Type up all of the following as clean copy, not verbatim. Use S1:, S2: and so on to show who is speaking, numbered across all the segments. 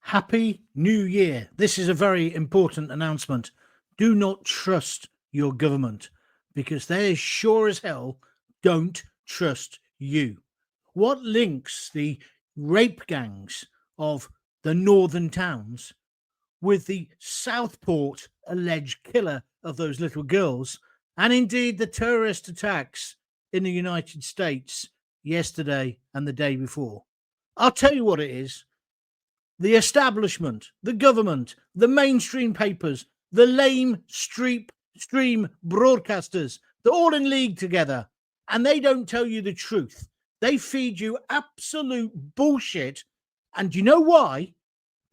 S1: Happy New Year. This is a very important announcement. Do not trust your government because they sure as hell don't trust you. What links the rape gangs of the northern towns with the Southport alleged killer of those little girls, and indeed the terrorist attacks in the United States yesterday and the day before? I'll tell you what it is. The establishment, the government, the mainstream papers, the lame stream broadcasters, they're all in league together, and they don't tell you the truth. They feed you absolute bullshit. And you know why?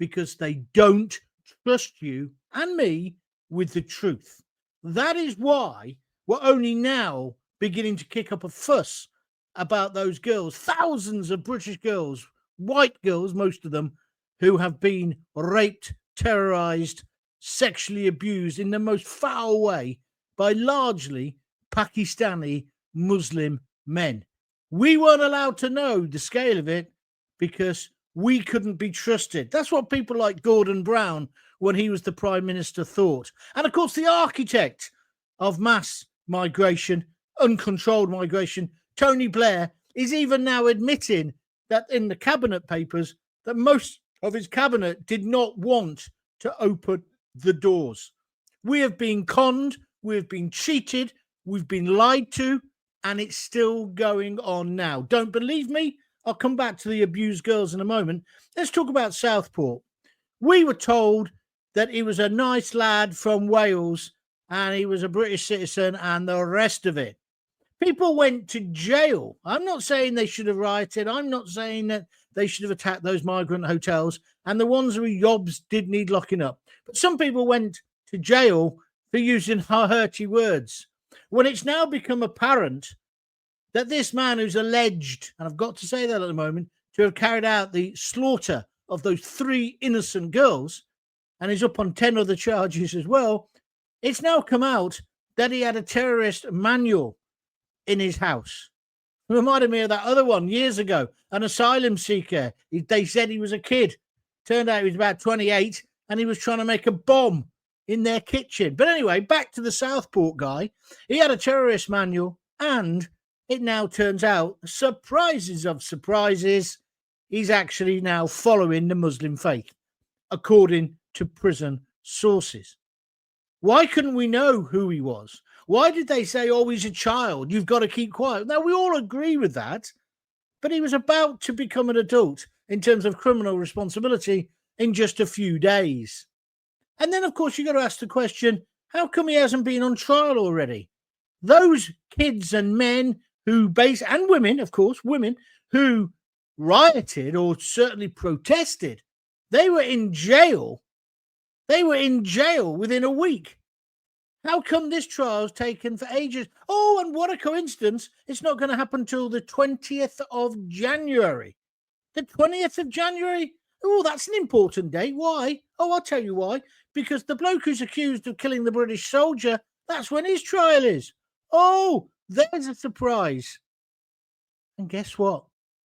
S1: Because they don't trust you and me with the truth. That is why we're only now beginning to kick up a fuss about those girls, thousands of British girls, white girls, most of them, who have been raped, terrorized, sexually abused in the most foul way by largely Pakistani Muslim men. We weren't allowed to know the scale of it because we couldn't be trusted. That's what people like Gordon Brown, when he was the Prime Minister, thought. And of course, the architect of mass migration, uncontrolled migration, Tony Blair, is even now admitting that in the cabinet papers that most of his cabinet did not want to open the doors. We have been conned, we have been cheated, we've been lied to, and it's still going on now. Don't believe me? I'll come back to the abused girls in a moment. Let's talk about Southport. We were told that he was a nice lad from Wales and he was a British citizen and the rest of it. People went to jail. I'm not saying they should have rioted. I'm not saying that they should have attacked those migrant hotels, and the ones who were yobs did need locking up. But some people went to jail for using hurty words. When it's now become apparent that this man who's alleged, and I've got to say that at the moment, to have carried out the slaughter of those 3 innocent girls, and is up on 10 other charges as well, it's now come out that he had a terrorist manual in his house. It reminded me of that other one years ago, an asylum seeker. They said he was a kid. Turned out he was about 28 and he was trying to make a bomb in their kitchen. But anyway, back to the Southport guy. He had a terrorist manual, and it now turns out, surprises of surprises, he's actually now following the Muslim faith, according to prison sources. Why couldn't we know who he was? Why did they say, oh, he's a child, you've got to keep quiet? Now, we all agree with that, but he was about to become an adult in terms of criminal responsibility in just a few days. And then, of course, you've got to ask the question, how come he hasn't been on trial already? Those kids and men who and women, of course, women who rioted or certainly protested, they were in jail. They were in jail within a week. How come this trial's taken for ages? Oh, and what a coincidence. It's not going to happen till the 20th of January. The 20th of January? Oh, that's an important day. Why? Oh, I'll tell you why. Because the bloke who's accused of killing the British soldier, that's when his trial is. Oh, there's a surprise. And guess what?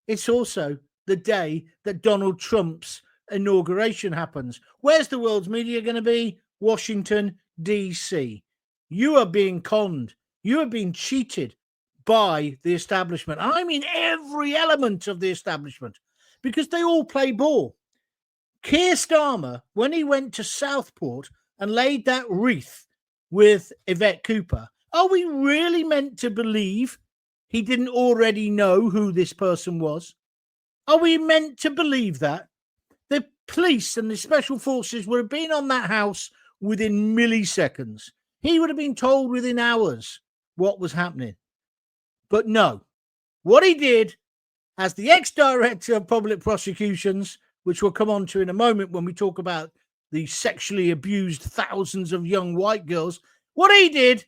S1: It's also the day that Donald Trump's inauguration happens. Where's the world's media going to be? Washington, D.C. You are being conned. You are being cheated by the establishment. I mean every element of the establishment, because they all play ball. Keir Starmer, when he went to Southport and laid that wreath with Yvette Cooper, are we really meant to believe he didn't already know who this person was? Are we meant to believe that? The police and the special forces would have been on that house within milliseconds. He would have been told within hours what was happening. But no, what he did as the ex-director of public prosecutions, which we'll come on to in a moment when we talk about the sexually abused thousands of young white girls, what he did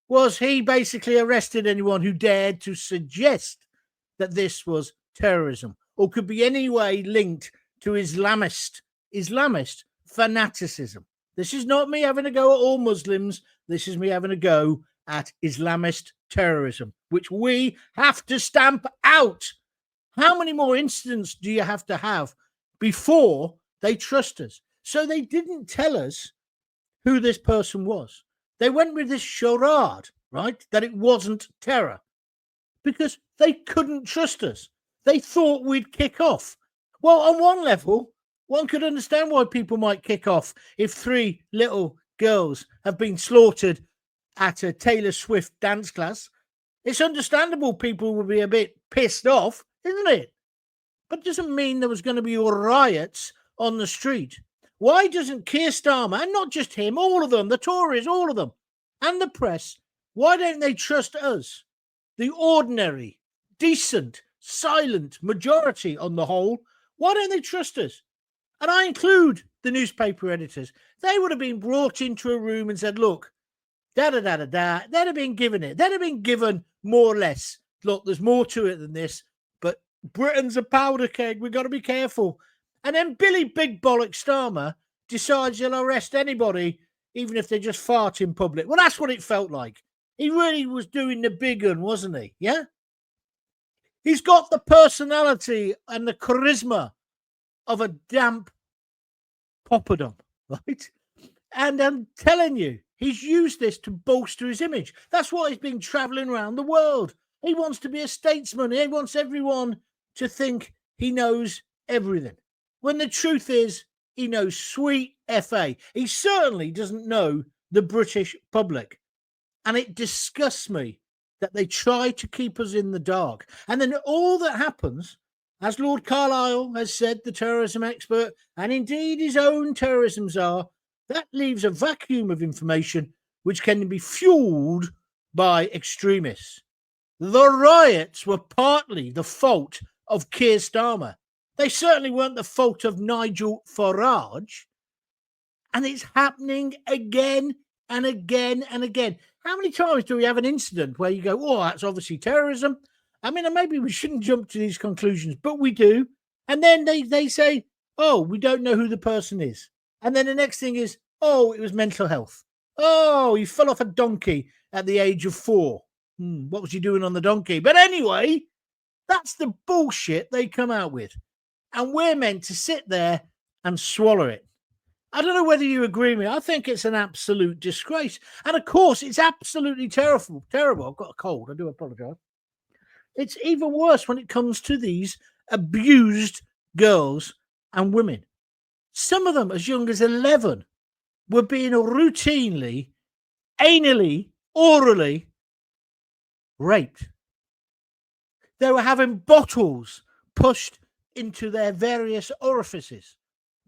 S1: was he basically arrested anyone who dared to suggest that this was terrorism or could be any way linked to Islamist fanaticism. This is not me having a go at all Muslims. This is me having a go at Islamist terrorism, which we have to stamp out. How many more incidents do you have to have before They trust us. So they didn't tell us who this person was. They went with this charade, right, that it wasn't terror, because they couldn't trust us. They thought we'd kick off. Well, on one level, one could understand why people might kick off if 3 little girls have been slaughtered at a Taylor Swift dance class. It's understandable people will be a bit pissed off, isn't it? But it doesn't mean there was going to be riots on the street. Why doesn't Keir Starmer, and not just him, all of them, the Tories, all of them, and the press, why don't they trust us? The ordinary, decent, silent majority on the whole, why don't they trust us? And I include the newspaper editors. They would have been brought into a room and said, look, da-da-da-da-da. They'd have been given it. They'd have been given more or less. Look, there's more to it than this, but Britain's a powder keg. We've got to be careful. And then Billy Big Bollock Starmer decides he'll arrest anybody, even if they just fart in public. Well, that's what it felt like. He really was doing the big one, wasn't he? Yeah? He's got the personality and the charisma of a damp poppadom, right? And I'm telling you, he's used this to bolster his image. That's why he's been traveling around the world. He wants to be a statesman. He wants everyone to think he knows everything. When the truth is, he knows sweet FA. He certainly doesn't know the British public. And it disgusts me that they try to keep us in the dark. And then all that happens, as Lord Carlisle has said, the terrorism expert, and indeed his own terrorism czar, that leaves a vacuum of information which can be fueled by extremists. The riots were partly the fault of Keir Starmer. They certainly weren't the fault of Nigel Farage. And it's happening again and again and again. How many times do we have an incident where you go, oh, that's obviously terrorism? I mean, maybe we shouldn't jump to these conclusions, but we do. And then they say, oh, we don't know who the person is. And then the next thing is, oh, it was mental health. Oh, he fell off a donkey at the age of 4. What was he doing on the donkey? But anyway, that's the bullshit they come out with. And we're meant to sit there and swallow it. I don't know whether you agree with me. I think it's an absolute disgrace. And of course, it's absolutely terrible. I've got a cold. I do apologize. It's even worse when it comes to these abused girls and women. Some of them as young as 11 were being routinely, anally, orally raped. They were having bottles pushed into their various orifices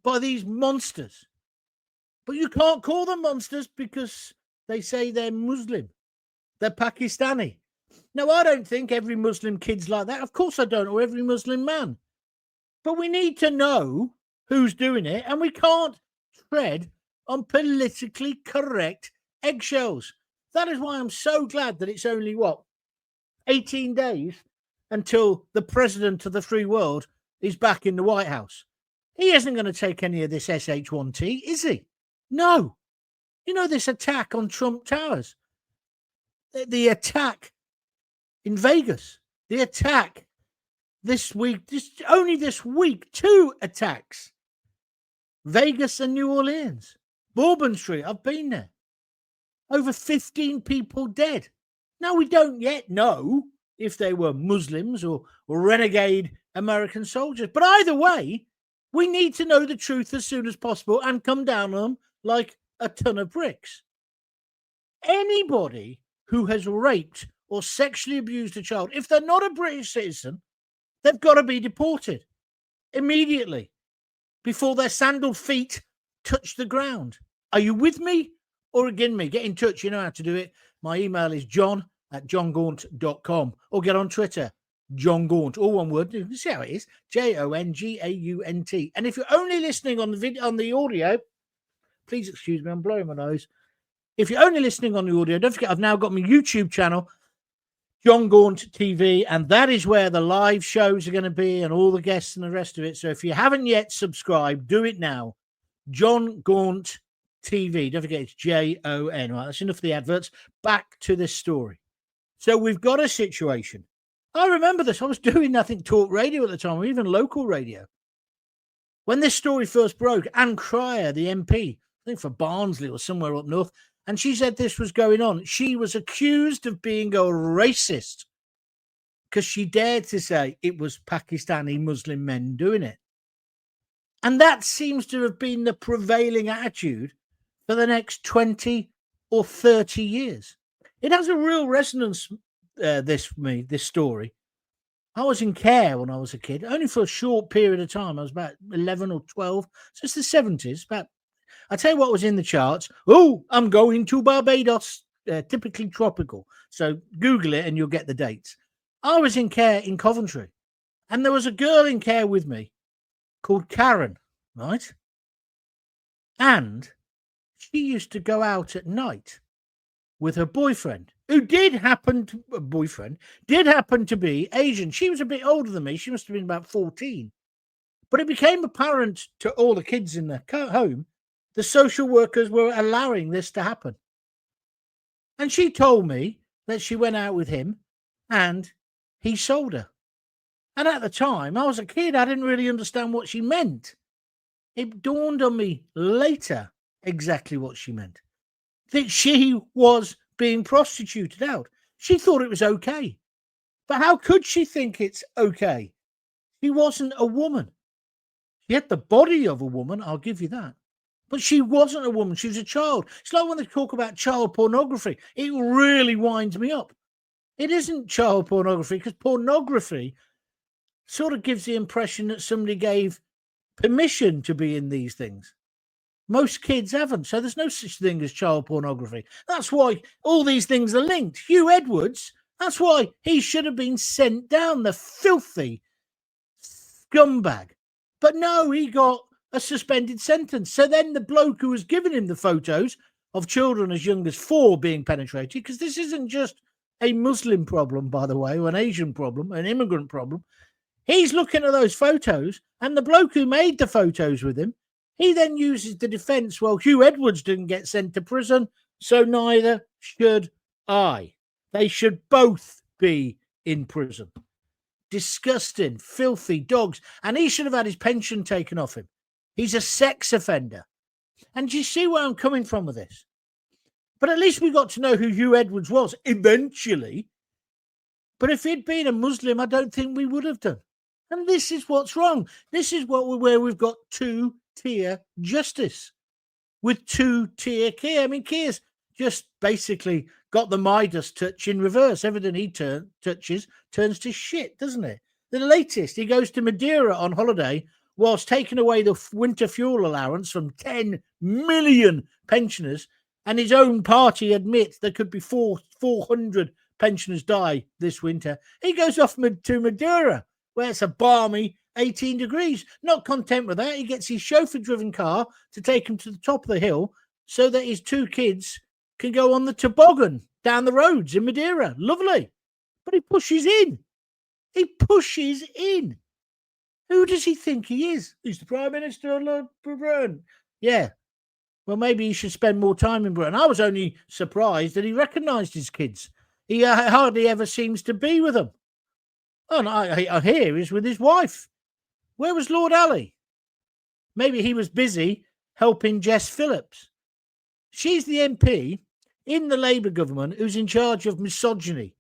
S1: by these monsters. But you can't call them monsters because they say they're Muslim. They're Pakistani. Now, I don't think every Muslim kid's like that. Of course I don't, or every Muslim man. But we need to know who's doing it, and we can't tread on politically correct eggshells. That is why I'm so glad that it's only, 18 days until the president of the free world is back in the White House. He isn't going to take any of this SH1T, is he? No. You know, this attack on Trump Towers, the attack in Vegas, the attack this week, only this week, 2 attacks. Vegas and New Orleans. Bourbon Street, I've been there. Over 15 people dead. Now, we don't yet know if they were Muslims or renegade American soldiers. But either way, we need to know the truth as soon as possible and come down on them like a ton of bricks. Anybody who has raped or sexually abused a child, if they're not a British citizen, they've got to be deported immediately before their sandaled feet touch the ground. Are you with me or against me? Get in touch. You know how to do it. My email is john@johngaunt.com, or get on Twitter, John Gaunt, all one word. You see how it is, JONGAUNT. And if you're only listening on the video, on the audio, please excuse me, I'm blowing my nose. If you're only listening on the audio, don't forget I've now got my YouTube channel, John Gaunt TV, and that is where the live shows are going to be and all the guests and the rest of it. So if you haven't yet subscribed, do it now. John Gaunt TV. Don't forget it's JON. Right, that's enough of the adverts. Back to this story. So we've got a situation. I remember this. I was doing nothing talk radio at the time, or even local radio. When this story first broke, Anne Cryer, the MP, I think for Barnsley or somewhere up north, and she said this was going on. She was accused of being a racist because she dared to say it was Pakistani Muslim men doing it. And that seems to have been the prevailing attitude for the next 20 or 30 years. It has a real resonance, this story. I was in care when I was a kid, only for a short period of time. I was about 11 or 12. So it's the 70s. I tell you what was in the charts. Oh, I'm going to Barbados, typically tropical. So Google it and you'll get the dates. I was in care in Coventry, and there was a girl in care with me called Karen, right? And she used to go out at night with her boyfriend, who did happen to be Asian. She was a bit older than me. She must have been about 14. But it became apparent to all the kids in the home, the social workers were allowing this to happen. And she told me that she went out with him and he sold her. And at the time, I was a kid. I didn't really understand what she meant. It dawned on me later exactly what she meant. That she was being prostituted out. She thought it was okay. But how could she think it's okay? She wasn't a woman. She had the body of a woman, I'll give you that. But she wasn't a woman. She was a child. It's like when they talk about child pornography. It really winds me up. It isn't child pornography, because pornography sort of gives the impression that somebody gave permission to be in these things. Most kids haven't, so there's no such thing as child pornography. That's why all these things are linked. Hugh Edwards, that's why he should have been sent down, the filthy scumbag. But no, he got a suspended sentence. So then the bloke who was giving him the photos of children as young as 4 being penetrated, because this isn't just a Muslim problem, by the way, or an Asian problem, an immigrant problem. He's looking at those photos, and the bloke who made the photos with him, he then uses the defense, well, Hugh Edwards didn't get sent to prison, so neither should I. They should both be in prison. Disgusting, filthy dogs. And he should have had his pension taken off him. He's a sex offender. And do you see where I'm coming from with this? But at least we got to know who Hugh Edwards was eventually. But if he'd been a Muslim, I don't think we would have done. And this is what's wrong. This is where we've got two-tier justice with two-tier care. I mean, Keir's just basically got the Midas touch in reverse. Everything he touches turns to shit, doesn't it? The latest, he goes to Madeira on holiday whilst taking away the winter fuel allowance from 10 million pensioners, and his own party admits there could be 400 pensioners die this winter. He goes off to Madeira, where it's a balmy 18 degrees. Not content with that, he gets his chauffeur-driven car to take him to the top of the hill so that his 2 kids can go on the toboggan down the roads in Madeira. Lovely. But he pushes in. He pushes in. Who does he think he is? He's the Prime Minister of Britain. Yeah. Well, maybe he should spend more time in Britain. I was only surprised that he recognised his kids. He hardly ever seems to be with them. And I hear he's with his wife. Where was Lord Ali? Maybe he was busy helping Jess Phillips. She's the MP in the Labour government who's in charge of misogyny,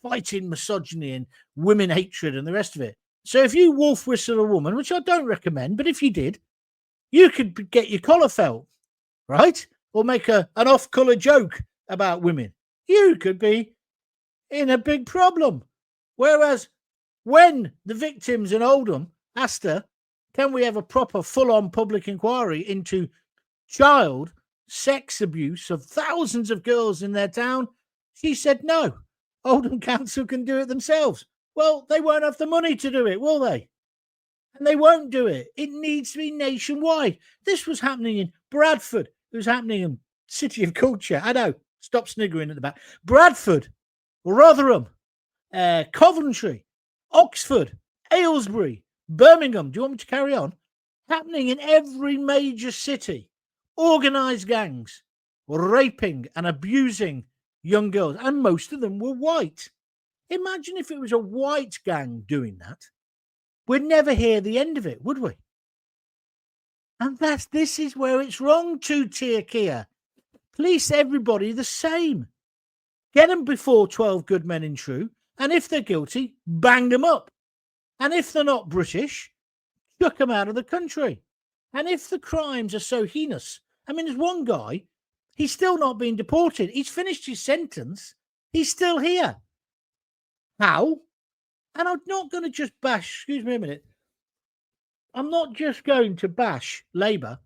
S1: fighting misogyny and women hatred and the rest of it. So if you wolf whistle a woman, which I don't recommend, but if you did, you could get your collar felt, right? Or make an off-colour joke about women. You could be in a big problem. Whereas when the victims in Oldham asked her, can we have a proper full-on public inquiry into child sex abuse of thousands of girls in their town, she said no. Oldham Council can do it themselves. Well, they won't have the money to do it, will they? And they won't do it. It needs to be nationwide. This was happening in Bradford. It was happening in City of Culture. I know. Stop sniggering at the back. Bradford, Rotherham, Coventry, Oxford, Aylesbury, Birmingham. Do you want me to carry on? Happening in every major city. Organised gangs raping and abusing young girls. And most of them were white. Imagine if it was a white gang doing that. We'd never hear the end of it, would we? And this is where it's wrong, two-tier Kia. Police everybody the same. Get them before 12 good men in true. And if they're guilty, bang them up. And if they're not British, chuck them out of the country. And if the crimes are so heinous, I mean, there's one guy, he's still not been deported. He's finished his sentence. He's still here. How? And I'm not going to just bash, excuse me a minute. I'm not just going to bash Labour,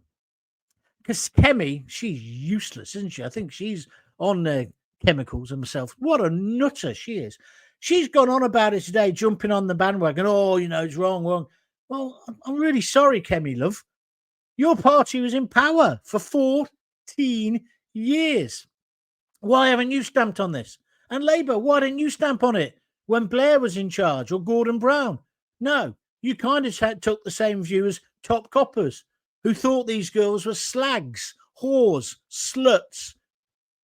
S1: because Kemi, she's useless, isn't she? I think she's on chemicals herself. What a nutter she is. She's gone on about it today, jumping on the bandwagon. Oh, it's wrong. Well, I'm really sorry, Kemi, love. Your party was in power for 14 years. Why haven't you stamped on this? And Labour, why didn't you stamp on it when Blair was in charge or Gordon Brown? No, you kind of took the same view as top coppers who thought these girls were slags, whores, sluts.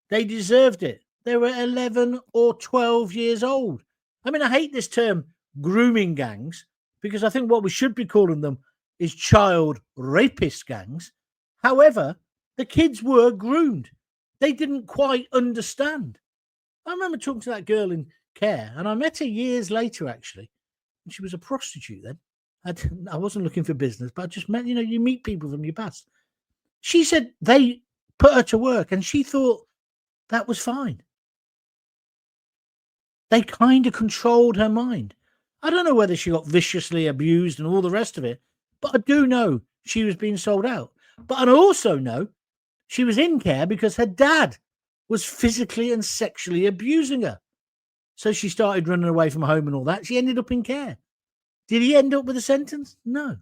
S1: They deserved it. They were 11 or 12 years old. I mean, I hate this term grooming gangs because I think what we should be calling them is child rapist gangs. However, the kids were groomed. They didn't quite understand. I remember talking to that girl in care, and I met her years later, actually. And she was a prostitute then. I wasn't looking for business, but I just met, you meet people from your past. She said they put her to work, and she thought that was fine. They kind of controlled her mind. I don't know whether she got viciously abused and all the rest of it, but I do know she was being sold out. But I also know she was in care because her dad was physically and sexually abusing her. So she started running away from home and all that. She ended up in care. Did he end up with a sentence? No.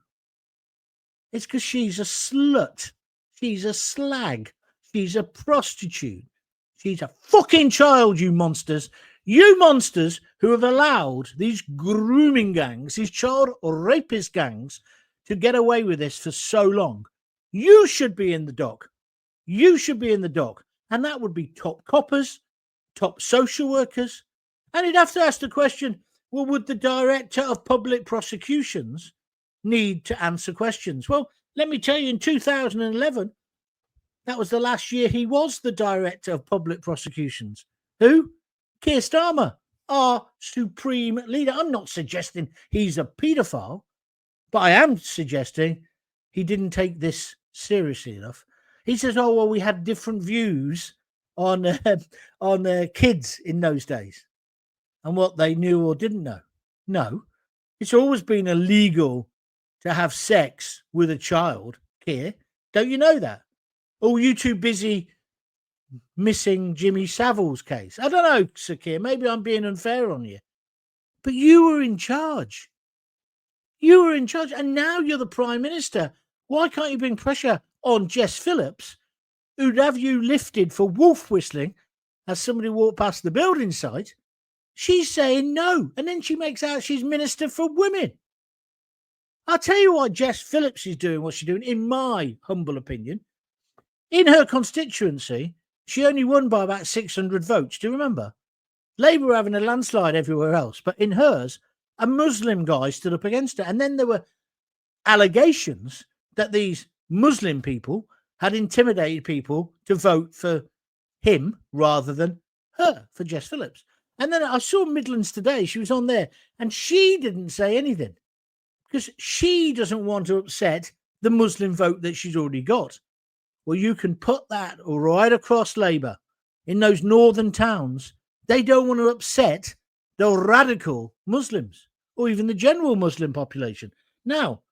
S1: It's because she's a slut. She's a slag. She's a prostitute. She's a fucking child, you monsters. You monsters who have allowed these grooming gangs, these child rapist gangs, to get away with this for so long. You should be in the dock. You should be in the dock. And that would be top coppers, top social workers. And you'd have to ask the question, well, would the director of public prosecutions need to answer questions? Well, let me tell you, in 2011, that was the last year he was the director of public prosecutions. Who? Keir Starmer, our supreme leader. I'm not suggesting he's a paedophile, but I am suggesting he didn't take this seriously enough. He says, oh, well, we had different views on kids in those days and what they knew or didn't know. No, it's always been illegal to have sex with a child, Keir. Don't you know that? Oh, you too busy missing Jimmy Savile's case. I don't know, Sir Keir. Maybe I'm being unfair on you. But you were in charge. You were in charge. And now you're the Prime Minister. Why can't you bring pressure on Jess Phillips, who'd have you lifted for wolf whistling as somebody walked past the building site? She's saying no. And then she makes out she's Minister for Women. I'll tell you why Jess Phillips is doing what she's doing, in my humble opinion. In her constituency, she only won by about 600 votes. Do you remember? Labour were having a landslide everywhere else. But in hers, a Muslim guy stood up against her. And then there were allegations that these Muslim people had intimidated people to vote for him rather than her, for Jess Phillips. And then I saw Midlands today. She was on there and she didn't say anything because she doesn't want to upset the Muslim vote that she's already got. Well, you can put that right across Labour in those northern towns. They don't want to upset the radical Muslims or even the general Muslim population. Now,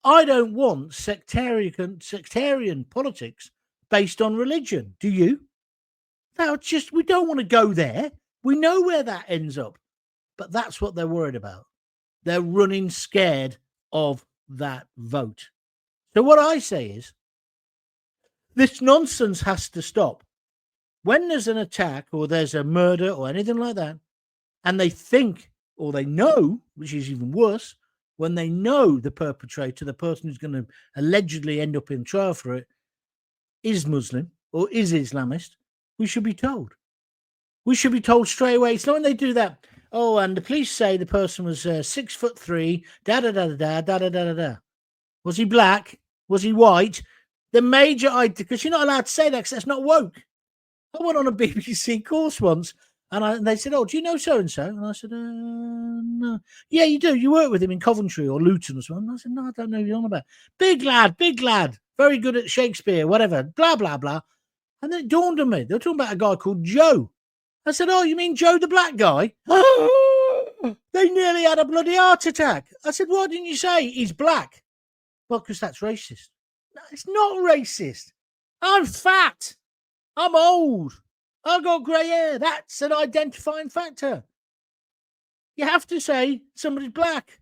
S1: I don't want sectarian politics based on religion. Do you? We don't want to go there. We know where that ends up. But that's what they're worried about. They're running scared of that vote. So what I say is, this nonsense has to stop. When there's an attack or there's a murder or anything like that, and they think or they know, which is even worse, when they know the perpetrator, the person who's going to allegedly end up in trial for it, is Muslim or is Islamist, we should be told. We should be told straight away. It's not when they do that. Oh, and the police say the person was 6'3", da da da da da da da da da. Was he black? Was he white? The major idea, because you're not allowed to say that because that's not woke. I went on a BBC course once and they said, "Oh, do you know so-and-so?" And I said, "No." "Yeah, you do. You work with him in Coventry or Luton or something." And I said, "No, I don't know who you're on about." Big lad. Very good at Shakespeare, whatever, blah, blah, blah. And then it dawned on me. They were talking about a guy called Joe. I said, "Oh, you mean Joe the black guy?" They nearly had a bloody heart attack. I said, "Why didn't you say he's black?" "Well, because that's racist." No, it's not racist. I'm fat. I'm old. I've got grey hair. That's an identifying factor. You have to say somebody's black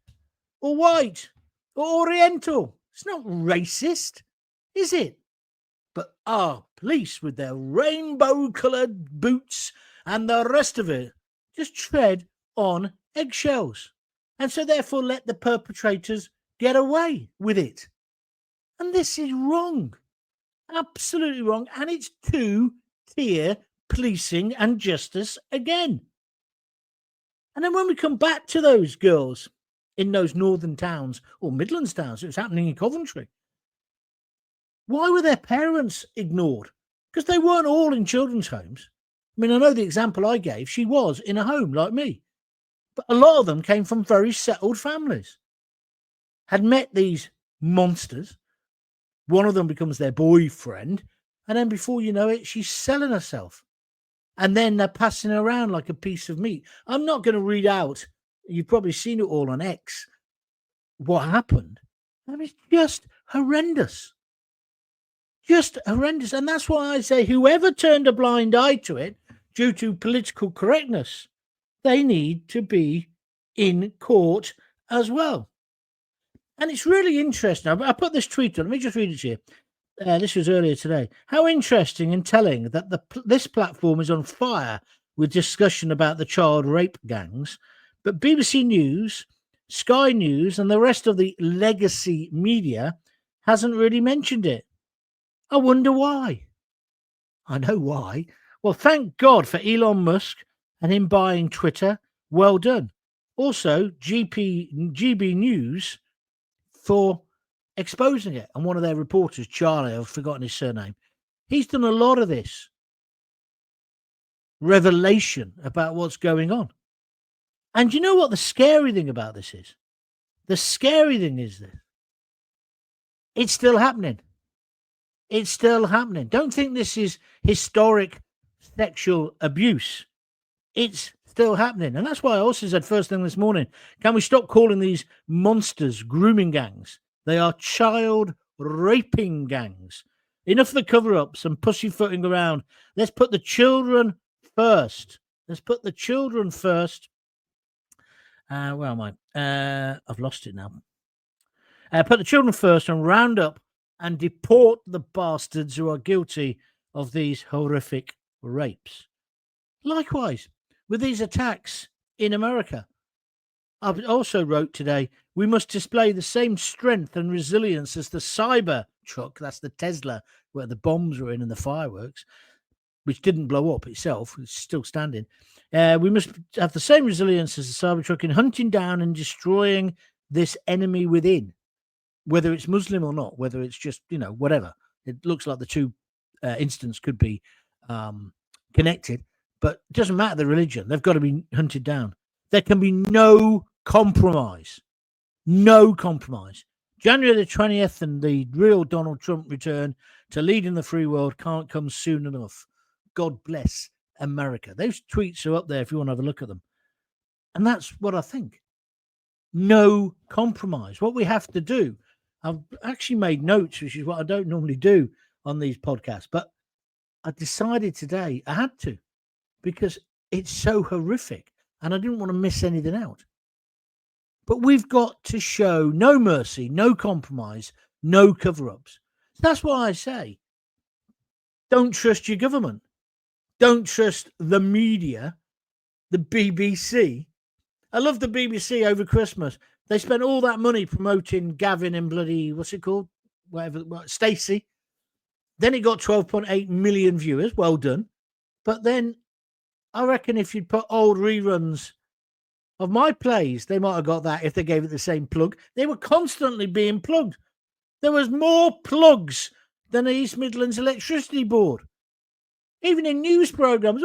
S1: or white or oriental. It's not racist, is it? But our police, with their rainbow-coloured boots and the rest of it, just tread on eggshells. And so therefore let the perpetrators get away with it. And this is wrong. Absolutely wrong. And it's two-tier policing and justice again. And then when we come back to those girls in those northern towns or Midlands towns, it was happening in Coventry. Why were their parents ignored? Because they weren't all in children's homes. I mean, I know the example I gave, she was in a home like me. But a lot of them came from very settled families, had met these monsters. One of them becomes their boyfriend. And then before you know it, she's selling herself. And then they're passing her around like a piece of meat. I'm not going to read out, you've probably seen it all on X, what happened. I mean, it's just horrendous. Just horrendous. And that's why I say whoever turned a blind eye to it due to political correctness, they need to be in court as well. And it's really interesting. I put this tweet on. Let me just read it to you. This was earlier today. How interesting and telling that this platform is on fire with discussion about the child rape gangs. But BBC News, Sky News, and the rest of the legacy media hasn't really mentioned it. I wonder why. I know why. Well, thank God for Elon Musk and him buying Twitter. Well done. Also, GB News for exposing it. And one of their reporters, Charlie, I've forgotten his surname, he's done a lot of this revelation about what's going on. And you know what the scary thing about this is? The scary thing is this. It's still happening. It's still happening. Don't think this is historic sexual abuse. It's still happening. And that's why I also said first thing this morning, can we stop calling these monsters grooming gangs? They are child raping gangs. Enough of the cover-ups and pussyfooting around. Let's put the children first. Let's put the children first. Where am I? I've lost it now. Put the children first and round up and deport the bastards who are guilty of these horrific rapes. Likewise, with these attacks in America, I also wrote today, we must display the same strength and resilience as the Cybertruck, that's the Tesla, where the bombs were in and the fireworks, which didn't blow up itself, it's still standing. We must have the same resilience as the Cybertruck in hunting down and destroying this enemy within, whether it's Muslim or not, whether it's just, whatever. It looks like the two incidents could be connected, but it doesn't matter the religion. They've got to be hunted down. There can be no compromise. No compromise. January the 20th and the real Donald Trump return to leading the free world can't come soon enough. God bless America. Those tweets are up there if you want to have a look at them. And that's what I think. No compromise. What we have to do, I've actually made notes, which is what I don't normally do on these podcasts, but I decided today I had to because it's so horrific and I didn't want to miss anything out. But we've got to show no mercy, no compromise, no cover-ups. That's why I say, don't trust your government. Don't trust the media, the BBC. I love the BBC over Christmas. They spent all that money promoting Gavin and bloody, what's it called? Stacey. Then it got 12.8 million viewers. Well done. But then I reckon if you'd put old reruns of my plays, they might have got that if they gave it the same plug. They were constantly being plugged. There was more plugs than the East Midlands Electricity Board. Even in news programmes,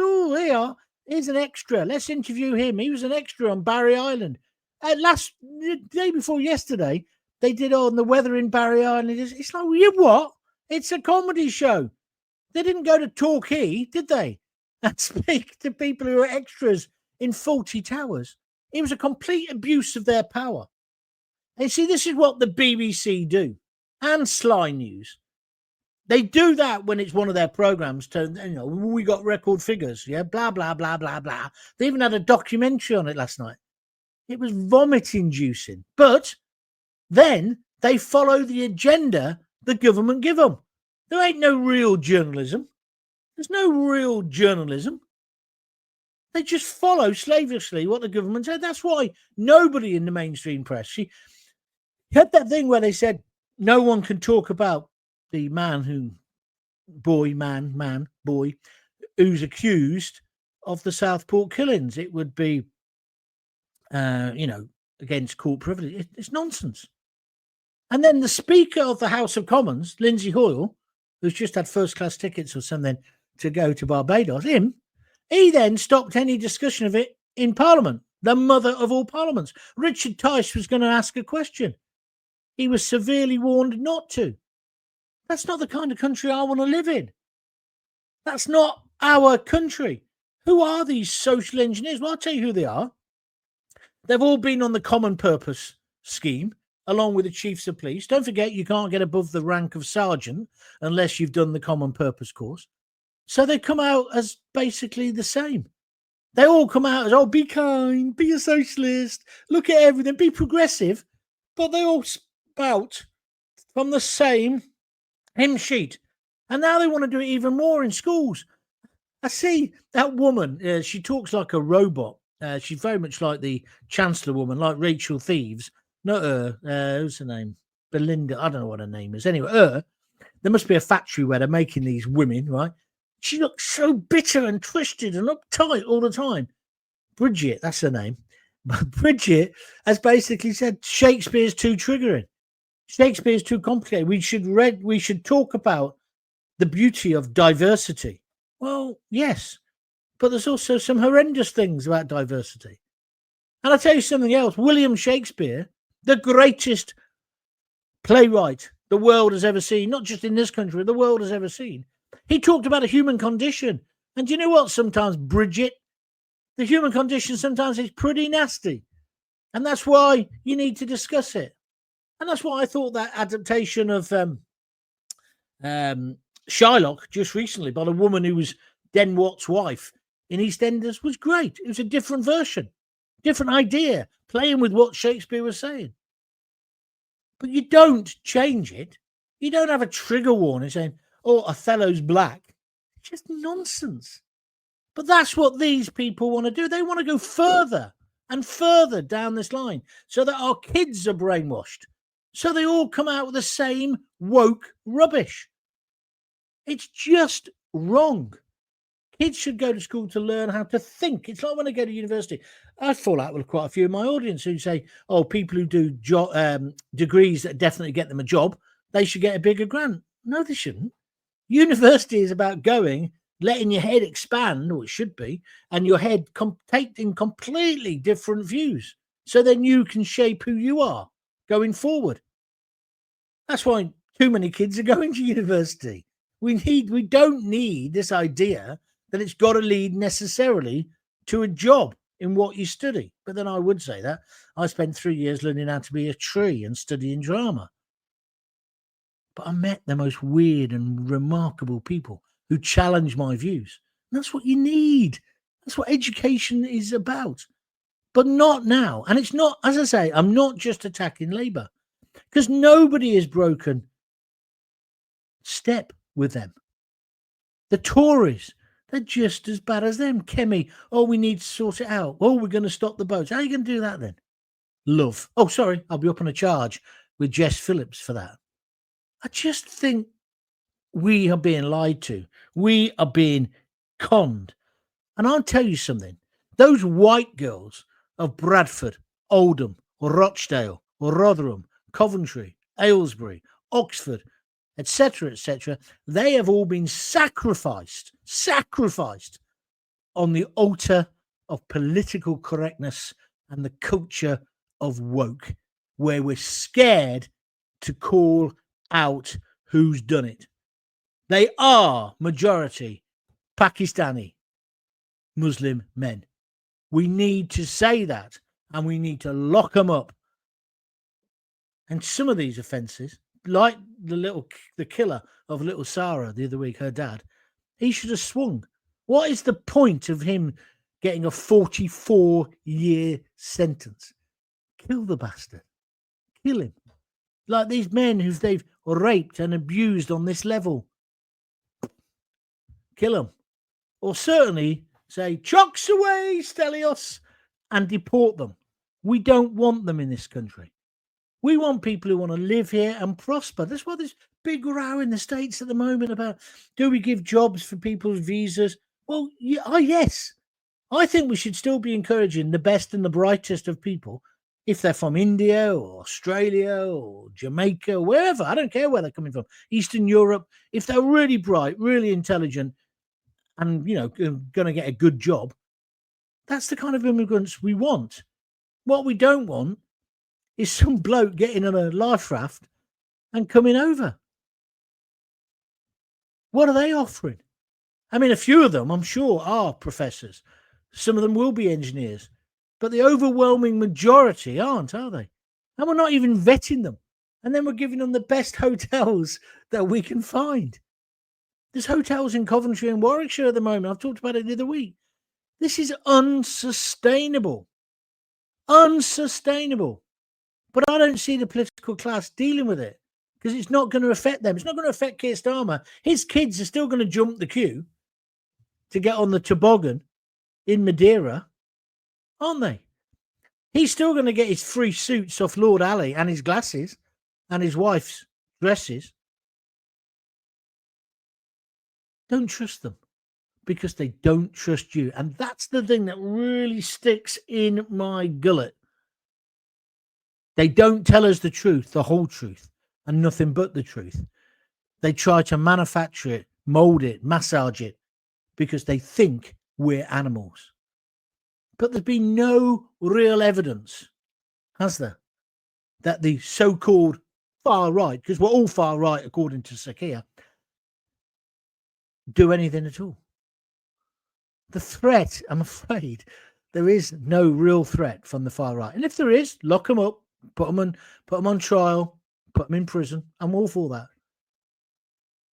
S1: here's an extra. Let's interview him. He was an extra on Barry Island. The day before yesterday, they did on the weather in Barry Island. It's like, you what? It's a comedy show. They didn't go to Torquay, did they? And speak to people who are extras in Fawlty Towers. It was a complete abuse of their power. And see, this is what the BBC do, and Sly News. They do that when it's one of their programmes. We got record figures, blah, blah, blah, blah, blah. They even had a documentary on it last night. It was vomit-inducing. But then they follow the agenda the government give them. There ain't no real journalism. There's no real journalism. They just follow slavishly what the government said. That's why nobody in the mainstream press. You had that thing where they said no one can talk about the boy, who's accused of the Southport killings. It would be, against court privilege. It's nonsense. And then the Speaker of the House of Commons, Lindsay Hoyle, who's just had first-class tickets or something to go to Barbados, he then stopped any discussion of it in Parliament, the mother of all parliaments. Richard Tice was going to ask a question. He was severely warned not to. That's not the kind of country I want to live in. That's not our country. Who are these social engineers? Well, I'll tell you who they are. They've all been on the Common Purpose scheme, along with the chiefs of police. Don't forget, you can't get above the rank of sergeant unless you've done the Common Purpose course. So they come out as basically the same. They all come out as, be kind, be a socialist, look at everything, be progressive. But they all spout from the same hymn sheet. And now they want to do it even more in schools. I see that woman, she talks like a robot. She's very much like the Chancellor woman, like Rachel Thieves. Not her. Who's her name? Belinda. I don't know what her name is. Anyway, there must be a factory where they're making these women, right? She looks so bitter and twisted and uptight all the time. Bridget, that's her name. But Bridget has basically said Shakespeare's too triggering. Shakespeare's too complicated. We should talk about the beauty of diversity. Well, yes, but there's also some horrendous things about diversity. And I'll tell you something else. William Shakespeare, the greatest playwright the world has ever seen, not just in this country, the world has ever seen. He talked about a human condition. And do you know what? Sometimes, Bridget, the human condition sometimes is pretty nasty. And that's why you need to discuss it. And that's why I thought that adaptation of Shylock just recently by the woman who was Den Watt's wife in EastEnders was great. It was a different version, different idea, playing with what Shakespeare was saying. But you don't change it. You don't have a trigger warning saying, Othello's black. It's just nonsense. But that's what these people want to do. They want to go further and further down this line so that our kids are brainwashed. So they all come out with the same woke rubbish. It's just wrong. Kids should go to school to learn how to think. It's like when they go to university. I fall out with quite a few of my audience who say, people who do degrees that definitely get them a job, they should get a bigger grant. No, they shouldn't. University is about letting your head expand, or it should be, and your head taking completely different views. So then you can shape who you are going forward. That's why too many kids are going to university. We don't need this idea that it's got to lead necessarily to a job in what you study. But then I would say that I spent 3 years learning how to be a tree and studying drama. But I met the most weird and remarkable people who challenge my views. And that's what you need. That's what education is about. But not now. And it's not, as I say, I'm not just attacking Labour, because nobody has broken step with them. The Tories, they're just as bad as them. Kemi, we need to sort it out. We're going to stop the boats. How are you going to do that then? Love. Sorry, I'll be up on a charge with Jess Phillips for that. I just think we are being lied to. We are being conned. And I'll tell you something. Those white girls of Bradford, Oldham, or Rochdale, or Rotherham, Coventry, Aylesbury, Oxford, etc., they have all been sacrificed on the altar of political correctness and the culture of woke, where we're scared to call out who's done it. They are majority Pakistani Muslim men. We need to say that, and we need to lock them up. And some of these offences, like the killer of little Sarah the other week, her dad, he should have swung. What is the point of him getting a 44-year sentence? Kill the bastard. Kill him. Like these men who they've raped and abused on this level. Kill them. Or certainly say, chocks away, Stelios, and deport them. We don't want them in this country. We want people who want to live here and prosper. That's why there's big row in the States at the moment about, do we give jobs for people's visas? Well, yes. I think we should still be encouraging the best and the brightest of people, if they're from India or Australia or Jamaica, wherever. I don't care where they're coming from. Eastern Europe. If they're really bright, really intelligent, and, going to get a good job, that's the kind of immigrants we want. What we don't want is some bloke getting on a life raft and coming over. What are they offering? I mean, a few of them, I'm sure, are professors. Some of them will be engineers. But the overwhelming majority aren't, are they? And we're not even vetting them. And then we're giving them the best hotels that we can find. There's hotels in Coventry and Warwickshire at the moment. I've talked about it the other week. This is unsustainable. Unsustainable. But I don't see the political class dealing with it because it's not going to affect them. It's not going to affect Keir Starmer. His kids are still going to jump the queue to get on the toboggan in Madeira, aren't they? He's still going to get his free suits off Lord Ali and his glasses and his wife's dresses. Don't trust them because they don't trust you. And that's the thing that really sticks in my gullet. They don't tell us the truth, the whole truth, and nothing but the truth. They try to manufacture it, mold it, massage it, because they think we're animals. But there's been no real evidence, has there, that the so-called far right, because we're all far right according to Sakia, do anything at all. The threat, I'm afraid, there is no real threat from the far right. And if there is, lock them up. Put them on trial, put them in prison. I'm all for that.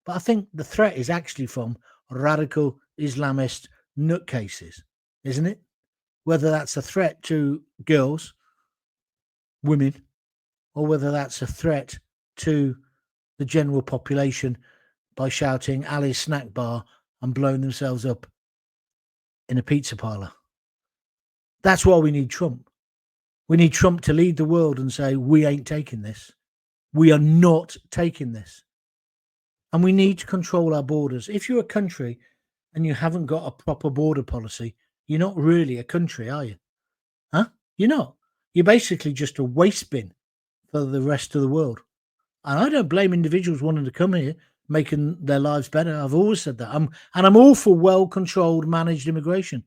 S1: But I think the threat is actually from radical Islamist nutcases, isn't it? Whether that's a threat to girls, women, or whether that's a threat to the general population by shouting Ali's snack bar and blowing themselves up in a pizza parlour. That's why we need Trump. We need Trump to lead the world and say, we ain't taking this. We are not taking this. And we need to control our borders. If you're a country and you haven't got a proper border policy, you're not really a country, are you? Huh? You're not. You're basically just a waste bin for the rest of the world. And I don't blame individuals wanting to come here, making their lives better. I've always said that. I'm all for well-controlled, managed immigration.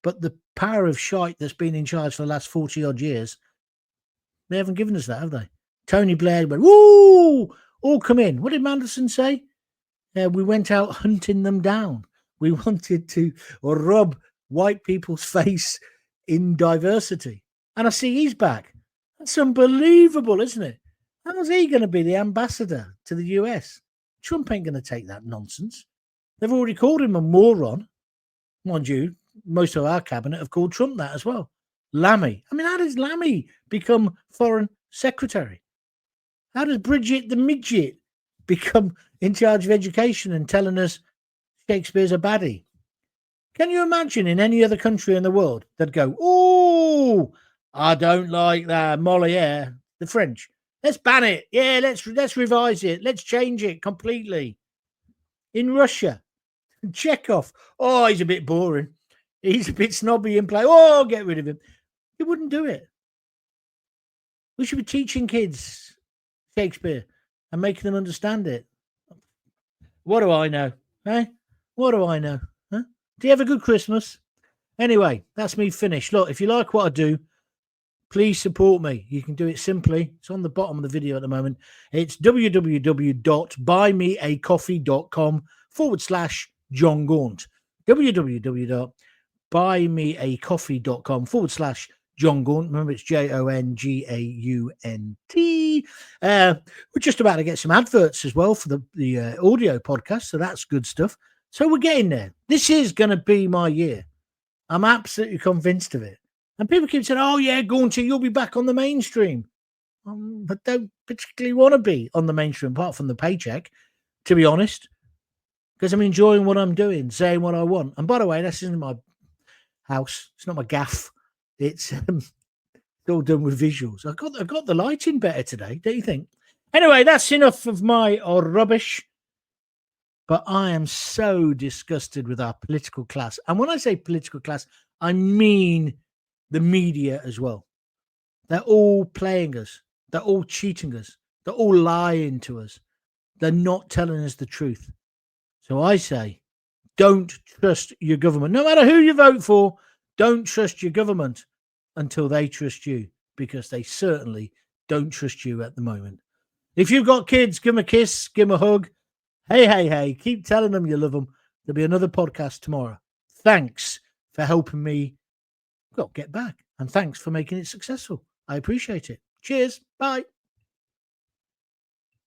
S1: But the power of shite that's been in charge for the last 40-odd years, they haven't given us that, have they? Tony Blair went, woo, all come in. What did Mandelson say? We went out hunting them down. We wanted to rub white people's face in diversity. And I see he's back. That's unbelievable, isn't it? How's he going to be the ambassador to the US? Trump ain't going to take that nonsense. They've already called him a moron. Mind you, most of our cabinet have called Trump that as well. Lammy. I mean, how does Lammy become foreign secretary? How does Bridget the midget become in charge of education and telling us Shakespeare's a baddie? Can you imagine in any other country in the world they'd go, oh, I don't like that Moliere, the French. Let's ban it. Yeah, let's revise it. Let's change it completely. In Russia, Chekhov. Oh, he's a bit boring. He's a bit snobby in play. Oh, get rid of him. He wouldn't do it. We should be teaching kids Shakespeare and making them understand it. What do I know? What do I know? Huh? Do you have a good Christmas? Anyway, that's me finished. Look, if you like what I do, please support me. You can do it simply. It's on the bottom of the video at the moment. It's www.buymeacoffee.com/John Gaunt. www.buymeacoffee.com/John Gaunt. Remember, it's JONGAUNT. We're just about to get some adverts as well for the audio podcast, so that's good stuff. So we're getting there. This is going to be my year. I'm absolutely convinced of it. And people keep saying, oh, yeah, Gaunty, you'll be back on the mainstream. I don't particularly want to be on the mainstream, apart from the paycheck, to be honest, because I'm enjoying what I'm doing, saying what I want. And by the way, this isn't my house. It's not my gaff. It's all done with visuals. I got the lighting better today, don't you think? Anyway, that's enough of my rubbish. But I am so disgusted with our political class. And when I say political class, I mean the media as well. They're all playing us. They're all cheating us. They're all lying to us. They're not telling us the truth. So I say, don't trust your government. No matter who you vote for, don't trust your government until they trust you, because they certainly don't trust you at the moment. If you've got kids, give them a kiss, give them a hug. Hey, keep telling them you love them. There'll be another podcast tomorrow. Thanks for helping me get back. And thanks for making it successful. I appreciate it. Cheers. Bye.